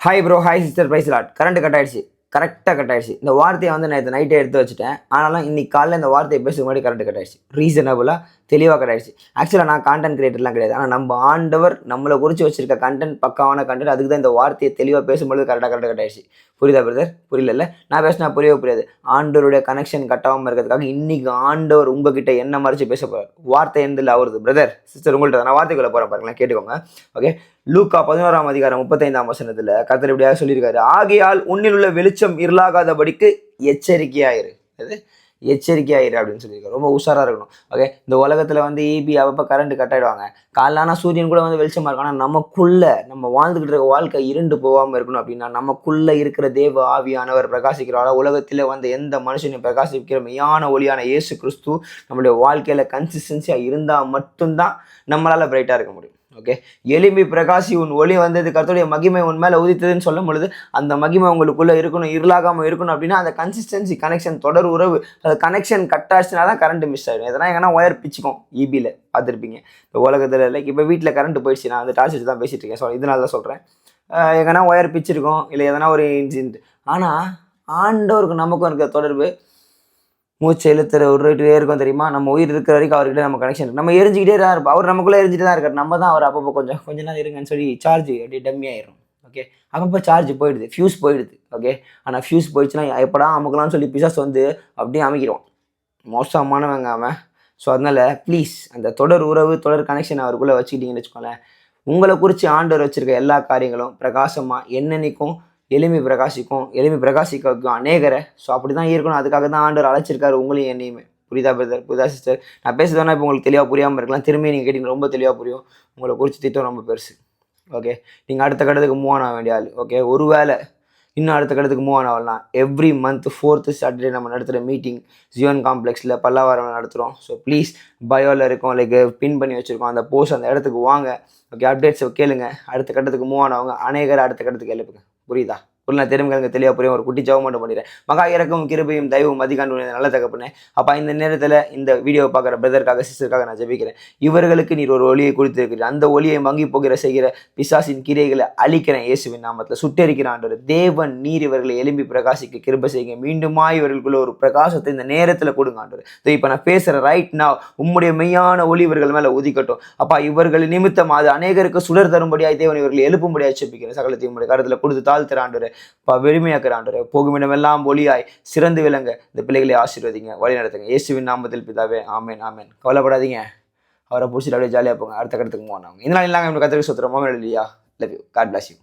Hi bro, hi sister, price lot. Current cut ஆயிடுச்சு, கரெக்டாக cut ஆயிடுச்சு. இந்த வார்த்தையை வந்து நான் இந்த நைட்டே எடுத்து வச்சுட்டேன். ஆனாலும் இன்னைக்கு காலையில் இந்த வார்த்தையை பேசும் முன்னாடி கரண்ட் கட் ஆயிடுச்சு. ரீசனபுளாக தெளிவாக கட் ஆயிடுச்சு. ஆக்சுவலாக நான் கான்டென்ட் கிரியேட்டர்லாம் கிடையாது. ஆனால் நம்ம ஆண்டவர் நம்மளை குறித்து வச்சிருக்க கண்டென்ட் பக்காவான கண்டென்ட். அதுக்கு தான் இந்த வார்த்தையை தெளிவாக பேசும்பொழுது கரெக்டாக கட் ஆயிடுச்சு. புரியுதா பிரதர்? புரியல. நான் பேசினா புரியாது. ஆண்டவருடைய கனெக்ஷன் கட்டாமல் இருக்கிறதுக்காக இன்னைக்கு ஆண்டவர் உங்ககிட்ட என்ன மறைச்சு பேச போகிறார். வார்த்தை எந்தில் அவருது. பிரதர் சிஸ்டர், உங்கள்கிட்ட நான் வார்த்தைக்குள்ள போகிறேன் பாருங்களேன், கேட்டுக்கோங்க. ஓகே, லூக்கா 11:35 கர்த்தர் இப்படியாக சொல்லியிருக்காரு. ஆகையால் உன்னில் உள்ள வெளிச்சம் இருளாகாதபடிக்கு எச்சரிக்கையாயிரு. அது எச்சரிக்கையாயிரு அப்படின்னு சொல்லியிருக்காரு. ரொம்ப உஷாராக இருக்கணும். ஓகே, இந்த உலகத்தில் வந்து ஈபி அப்பப்போ கரண்ட் கட் ஆகிடுவாங்க. காலைலானா சூரியன் கூட வந்து வெளிச்சமாக இருக்கும். ஆனால் நம்ம வாழ்ந்துக்கிட்டு இருக்க வாழ்க்கை இருண்டு போகாமல் இருக்கணும் அப்படின்னா நமக்குள்ளே இருக்கிற தேவ ஆவியானவர் பிரகாசிக்கிறாரா. உலகத்தில் வந்து எந்த மனுஷனையும் பிரகாசிக்கிற மெய்யான ஒளியான இயேசு கிறிஸ்து நம்மளுடைய வாழ்க்கையில் கன்சிஸ்டன்சியாக இருந்தால் மட்டும்தான் நம்மளால் பிரைட்டாக இருக்க முடியும். ஓகே, எலும்பி பிரகாசி உன் ஒளி வந்தது, கர்த்தருடைய மகிமை உன் மேலே உதித்ததுன்னு சொல்லும் பொழுது அந்த மகிமை உங்களுக்குள்ளே இருக்கணும், இருளாகாமல் இருக்கணும். அப்படின்னா அந்த கன்சிஸ்டன்சி, கனெக்ஷன், தொடர் உறவு, அது கனெக்ஷன் கட் ஆச்சுன்னா தான் கரண்ட் மிஸ் ஆகிடும். எதனா எங்கன்னா ஒயர் பிச்சுக்கும். ஈபியில் பார்த்துருப்பீங்க. இப்போ உலகத்தில் லைக் இப்போ வீட்டில் கரண்ட் போயிடுச்சு, நான் வந்து டார்ச் வச்சு தான் பேசிகிட்டு இருக்கேன். ஸோ இதனால தான் சொல்கிறேன். எங்கன்னா ஒயர் பிச்சிருக்கும், இல்லை எதனா ஒரு இன்சிடென்ட். ஆனால் ஆண்டவருக்கு நமக்கும் இருக்கிற தொடர்பு மூச்சு எழுத்துற விட்டுட்டே இருக்கும் தெரியுமா. நம்ம உயிர் இருக்கிற வரைக்கும் அவர்கிட்ட நம்ம கனெக்ஷன் இருக்கு. நம்ம எரிஞ்சிக்கிட்டே தான் இருப்போம். அவர் நமக்குள்ளே எரிஞ்சிட்டு தான் இருக்கார். நம்ம தான் அவர் அப்பப்போ கொஞ்ச நேரம் இருங்கன்னு சொல்லி சார்ஜ் அப்படியே டம்மி ஆயிரும். ஓகே, அப்பப்போ சார்ஜ் போயிடுது, ஃபியூஸ் போயிடுது. ஓகே, ஆனால் ஃபியூஸ் போயிடுச்சுன்னா எப்படா அமுக்கலாம்னு சொல்லி பிசாஸ் வந்து அப்படியே அமைக்கிறோம். மோசமானவங்க அவன். ஸோ அதனால் ப்ளீஸ் அந்த தொடர் உறவு, தொடர் கனெக்ஷன் அவருக்குள்ளே வச்சுக்கிட்டீங்கன்னு வச்சுக்கோங்களேன். உங்களை குறித்து ஆண்டவர் வச்சுருக்க எல்லா காரியங்களும் பிரகாசமாக என்னென்னைக்கும் எளிமை பிரகாசிக்கும் அநேகரை. ஸோ அப்படி தான் இருக்கணும். அதுக்காக தான் ஆண்டவர் அழைச்சிருக்காரு உங்களையும் என்னையுமே. புரியுதா பிரதர்? புரியுதா சிஸ்டர்? நான் பேசுறதுனா இப்போ உங்களுக்கு தெளிவாக புரியாமல் இருக்கலாம். திரும்பி நீங்கள் கேட்டீங்க ரொம்ப தெளிவாக புரியும். உங்களை குறித்து திட்டம் ரொம்ப பெருசு. ஓகே, நீங்கள் அடுத்த கட்டத்துக்கு மூவ் ஆன வேண்டிய ஆள். ஓகே, ஒரு வேளை இன்னும் அடுத்த கட்டத்துக்கு மூவ் ஆனவெல்லாம் எவ்ரி மந்த் 4th சாட்டர்டே நம்ம நடத்துகிற மீட்டிங் ஜியோன் காம்ப்ளெக்ஸில் பல்லாவரம் நடத்துகிறோம். ஸோ ப்ளீஸ் பயோவில் இருக்கும், லைக் பின் பண்ணி வச்சுருக்கோம் அந்த போஸ்ட், அந்த இடத்துக்கு வாங்க. ஓகே, அப்டேட்ஸை கேளுங்க. அடுத்த கட்டத்துக்கு மூவ் ஆனவங்க அநேகர் அடுத்த கட்டத்துக்கு எழுப்புங்க. புரியுதா? நான் திரும்பங்க தெளிவாக புரியும். ஒரு குட்டி ஜெபம் மட்டும் பண்ணிடுறேன். மகா இறக்கும் கிருபையும் தயவும் அதிகாண்டு நல்ல தகப்பனே, அப்பா இந்த நேரத்தில் இந்த வீடியோவை பார்க்குற பிரதருக்காக, சிஸ்டருக்காக நான் ஜெபிக்கிறேன். இவர்களுக்கு நீர் ஒரு ஒளியை கொடுத்துருக்கிறீர். அந்த ஒளியை மங்கி போகிற செய்கிற பிசாசின் கிரைகளை அழிக்கிறேன் இயேசுவின் நாமத்தில். சுட்டெரிக்கிறான் ஆண்டவரே. தேவன் நீர் இவர்களை எழும்பி பிரகாசிக்க கிருபை செய்யுங்க. மீண்டுமா இவர்களுக்குள்ள ஒரு பிரகாசத்தை இந்த நேரத்தில் கொடுங்க ஆண்டவரே. இப்போ நான் பேசுகிற ரைட் நான் உம்முடைய மெய்யான ஒளி இவர்கள் மேலே உதிக்கட்டும். அப்பா இவர்கள் நிமித்தம் அது அநேகருக்கு சுடர் தரும்படியாய் தேவன் இவர்களை எழுப்பும்படியாய் ஜெபிக்கிறேன். சகலத்தையும் உம்முடைய கருத்தில் கொடுத்து தாழ்த்துற ஆண்டவரே. வெறுமையாக்குற ஆண்டவரே. போகுமிடமெல்லாம் ஒளியாய் சிறந்து விளங்க இந்த பிள்ளைகளை ஆசீர்வதிங்க, வழி நடத்துங்க. இயேசுவின் நாமத்தில் பிதாவே, ஆமென் ஆமென். கவலைப்படாதீங்க, அவரை பிடிச்சிட்டு அப்படியே ஜாலியாக போங்க. அடுத்த கட்டத்துக்கு மூவ் ஆனாங்க. இதனால இல்லாமல் கத்திரிக்கை சுத்துறோம். இல்லையா? Love you. God bless you.